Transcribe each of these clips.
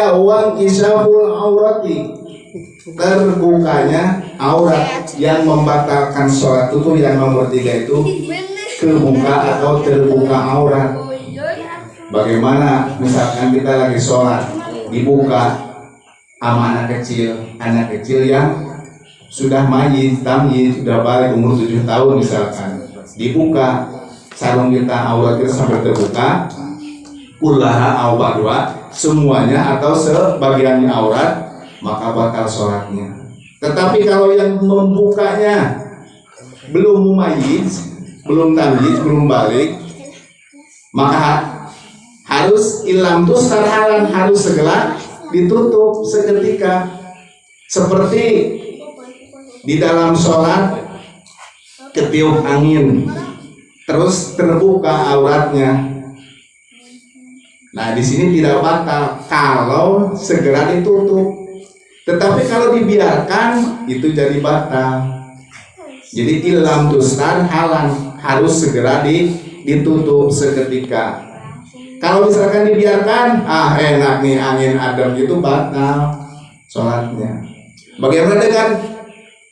Wan kisahul aurati, terbukanya aurat. Yang membatalkan sholat itu yang nomor 3 itu kebuka atau terbuka aurat. Bagaimana misalkan kita lagi sholat dibuka sama anak kecil yang sudah mayit, tamyiz, sudah balik umur 7 tahun misalkan, dibuka sarung kita, aurat kita sampai terbuka, kullaha au badwa, semuanya atau sebagiannya aurat, maka batal sholatnya. Tetapi kalau yang membukanya belum mumayyiz, belum tamyiz, belum balik, maka harus ilam tuh sarhalan, harus segera ditutup seketika. Seperti di dalam sholat ketiup angin terus terbuka auratnya. Nah, di sini tidak batal kalau segera ditutup. Tetapi kalau dibiarkan itu jadi batal. Jadi ilam tustar halan, harus segera ditutup seketika. Kalau misalkan dibiarkan, enak nih angin adem gitu, batal sholatnya. Bagaimana dengan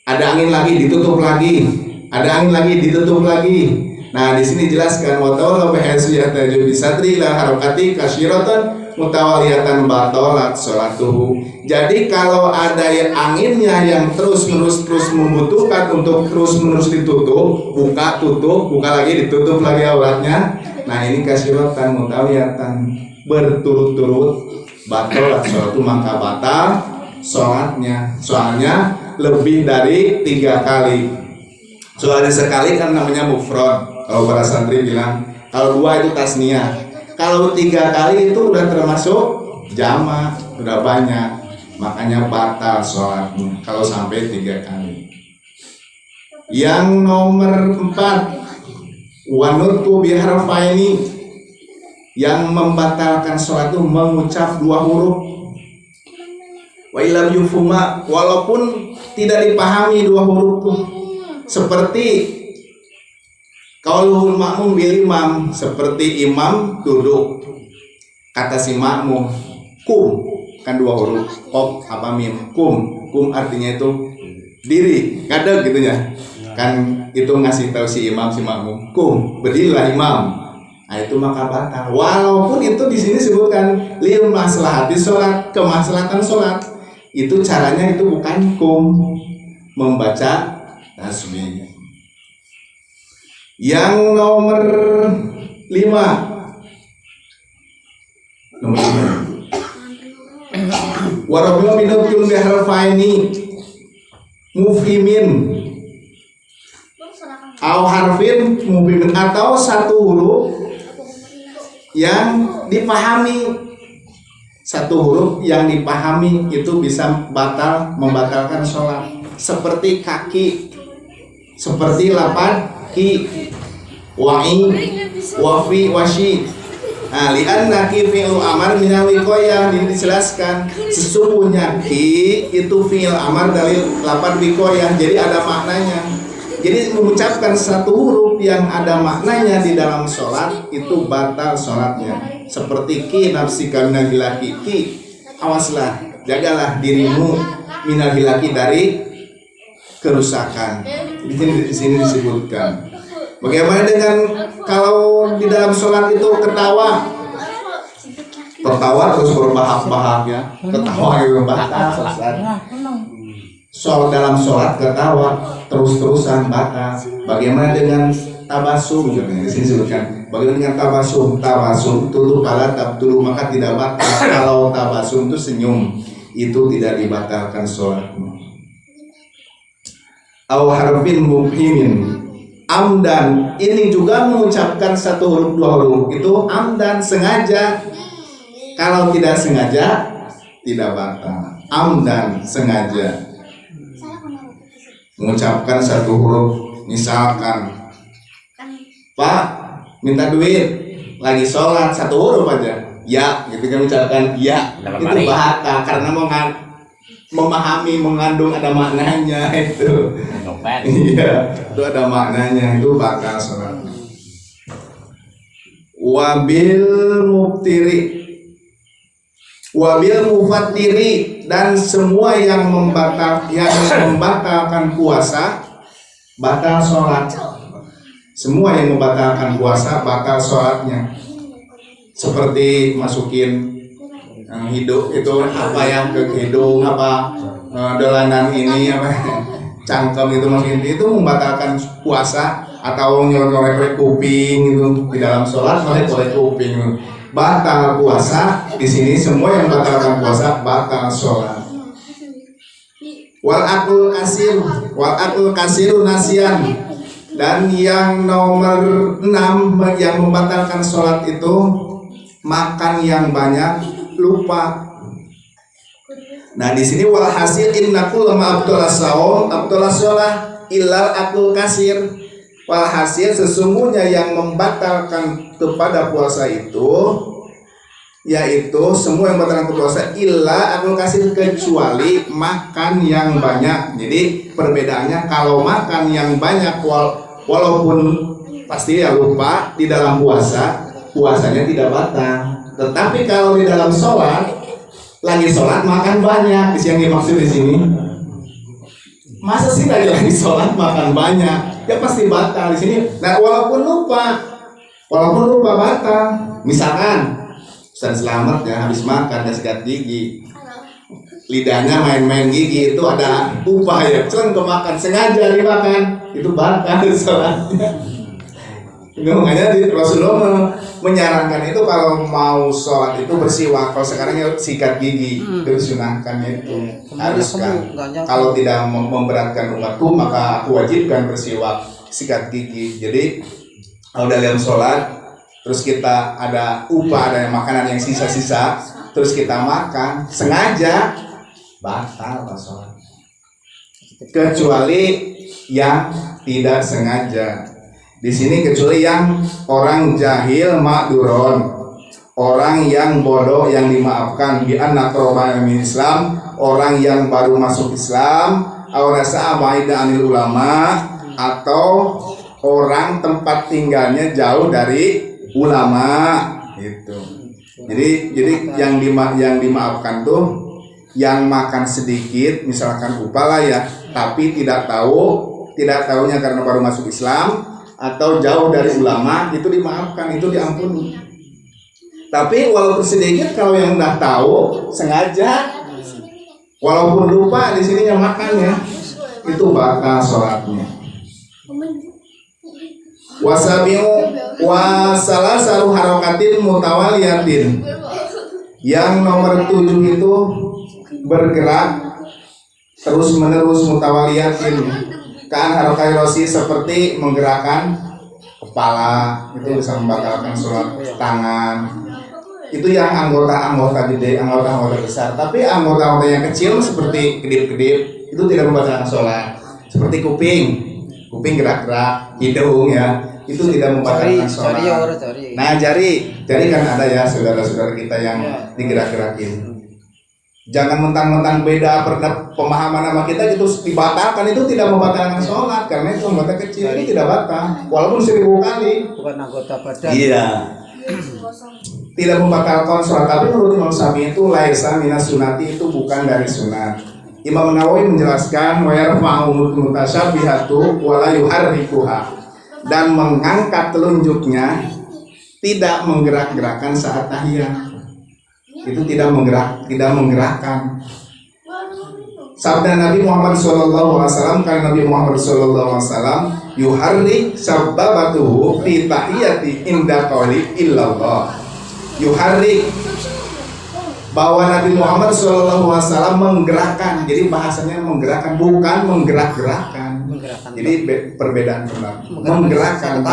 ada angin lagi ditutup lagi, ada angin lagi ditutup lagi. Nah, di sini jelaskan watawalla bihaitsu yahtaju bisatri ila harakati kasyiratan mutawaliyatan batalat sholatuhu. Jadi kalau ada anginnya yang terus membutuhkan untuk terus menerus ditutup, buka tutup, buka lagi ditutup lagi auratnya. Nah, ini kasyiratan mutawaliyatan berturut-turut batalat sholatu, maka batal sholatnya. Soalnya lebih dari 3 kali. Soalnya sekali kan namanya mufrad. Kalau para santri bilang, kalau 2 itu tasniyah. Kalau 3 kali itu udah termasuk jamak, udah banyak. Makanya batal sholatnya kalau sampai 3 kali. Yang nomor 4, wanutku biharfaini, yang membatalkan sholat itu mengucap 2 huruf. Wa ilam yufuma, walaupun tidak dipahami 2 huruf itu. Seperti qaulul makmum bil imam, seperti imam duduk, kata si makmum kum, kan 2 huruf, qaf apa mim, kum artinya itu diri, ngadeg gitu ya. Kan itu ngasih tahu si imam, si makmum, kum, berdirilah imam. Nah, itu maka batal. Walaupun itu di sini sebutkan lil maslahati sholat, kemaslahatan sholat. Itu caranya itu bukan kum, membaca tasbih. Yang nomor 5, warabila minutun biharfaini mufhimin au harfin mufhimin, atau 1 huruf yang dipahami. 1 huruf yang dipahami itu bisa membatalkan sholat. Seperti kaki, seperti lapan ki, wa'i, wafi, washi. Nah, li'anna ki fi'il amar minal wiqayah, dijelaskan sesungguhnya ki itu fi'il amar dari lapan wiqayah, jadi ada maknanya. Jadi mengucapkan 1 huruf yang ada maknanya di dalam sholat itu batal sholatnya. Seperti ki nafsika minal hilaki, ki awaslah, jagalah dirimu minal hilaki, dari kerusakan. Di sini disebutkan. Bagaimana dengan kalau di dalam sholat itu ketawa terus berbahak-bahak ya, ketawa yang berbahak selesai. Soal dalam sholat ketawa terus-terusan batal. Bagaimana dengan tabasum? Di sini disebutkan. Bagaimana dengan tabasum? Tabasum tulu kala tabtulu, maka tidak batal. Kalau tabasum itu senyum, itu tidak dibatalkan sholatnya. Au harfin mufhimin amdan, ini juga mengucapkan 1 huruf 2 huruf itu amdan, sengaja. Kalau tidak sengaja tidak batal. Amdan, sengaja mengucapkan 1 huruf. Misalkan Pak minta duit, lagi sholat 1 huruf aja ya, gitu kan, ucapkan ya, itu batal karena memahami, mengandung ada maknanya itu. Iya, itu ada maknanya, itu bakal sholat. Wabil muftiri, Wabil mufattiri, dan semua yang membatalkan puasa batal sholat. Semua yang membatalkan puasa batal sholatnya. Seperti masukin hidung itu apa yang ke hidung, apa dolanan ini apa cangkem itu masukin itu membatalkan puasa, atau nyolek kuping itu di dalam sholat nyolek kuping itu batal puasa. Di sini semua yang membatalkan puasa batal sholat. Wal akul kasir nasian, dan yang nomor 6 yang membatalkan sholat itu makan yang banyak lupa. Nah di sini wal hasil innaku lama abdullah sholat ilal akul kasir. Walhasil sesungguhnya yang membatalkan kepada puasa itu yaitu semua yang membatalkan puasa illa akul kasir, kecuali makan yang banyak. Jadi perbedaannya, kalau makan yang banyak walaupun pasti ya lupa di dalam puasanya tidak batal. Tetapi kalau di dalam sholat, lagi sholat makan banyak, yang dimaksud di sini. Masa sih lagi sholat makan banyak? Ya pasti batal di sini. Nah, walaupun lupa batal. Misalkan Ustaz Selamat ya habis makan dan sikat gigi, lidahnya main-main gigi, itu ada upaya celeng kemakan, sengaja dimakan, itu batal sholatnya. Makanya Rasulullah menyarankan itu kalau mau sholat itu bersiwak. Kalau sekarang ya sikat gigi, itu disunahkan itu haruskan. Kalau tidak memberatkan umatku maka aku wajibkan bersiwak, sikat gigi. Jadi kalau dalam sholat terus kita ada ada makanan yang sisa-sisa terus kita makan sengaja, batal sholat. Kecuali yang tidak sengaja. Di sini kecuali yang orang jahil ma'duron, orang yang bodoh yang dimaafkan, bi anna qurban min Islam, orang yang baru masuk Islam, aw rasa abaida anil ulama, atau orang tempat tinggalnya jauh dari ulama gitu. Jadi yang dimaafkan tuh yang makan sedikit, misalkan upah lah ya, tapi tidak tahunya karena baru masuk Islam atau jauh dari ulama, itu dimaafkan, itu diampuni. Tapi walaupun sedikit, kalau yang udah tahu sengaja walaupun lupa di sininya makannya, itu batal sholatnya. Wasabiu wasalasalu harokatin mutawaliyatin, yang nomor 7 itu bergerak terus menerus mutawaliyatin. Kan harokai rosi, seperti menggerakkan kepala, itu bisa membatalkan sholat. Tangan itu yang anggota gede, anggota besar. Tapi anggota yang kecil seperti kedip-kedip itu tidak membatalkan sholat. Seperti kuping gerak-gerak, hidung ya, itu tidak membatalkan sholat. Nah jari kan ada ya saudara-saudara kita yang digerak-gerakin. Jangan mentang-mentang beda pemahaman sama kita itu dibatalkan, itu tidak membatalkan sholat, karena itu anggota kecil, ini tidak batal walaupun 1000 kali. Bukan anggota badan. Iya. Tidak membatalkan sholat. Tapi menurut Imam Syafi'i itu laisa minas sunati, itu bukan dari sunat. Imam Nawawi menjelaskan wa yarfa'u mutasyabihatu wa la yuharrikuha, dan mengangkat telunjuknya tidak menggerak-gerakkan saat tahiyat. Itu tidak menggerakkan. Sabda Nabi Muhammad SAW, karena Nabi Muhammad SAW yuharrik sababatuhu fi tahiyati inda qawli illallah. Yuharrik, bahwa Nabi Muhammad SAW menggerakkan. Jadi bahasanya menggerakkan, bukan menggerak-gerakkan. Jadi perbedaan menggerakkan.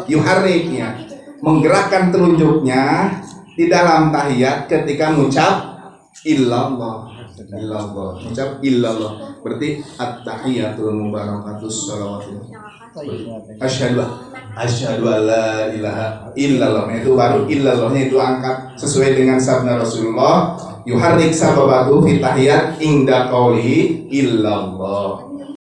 Yuharriknya menggerakkan telunjuknya di dalam tahiyat ketika mengucap illallah. Mengucap illallah berarti at-tahiyatul mubarakatus shalawatullah. Asyhadu alla ilaha illallah. Itu baru illallahnya itu angkat sesuai dengan sabda Rasulullah, yuharrik sababatu fi tahiyat inda qawli illallah.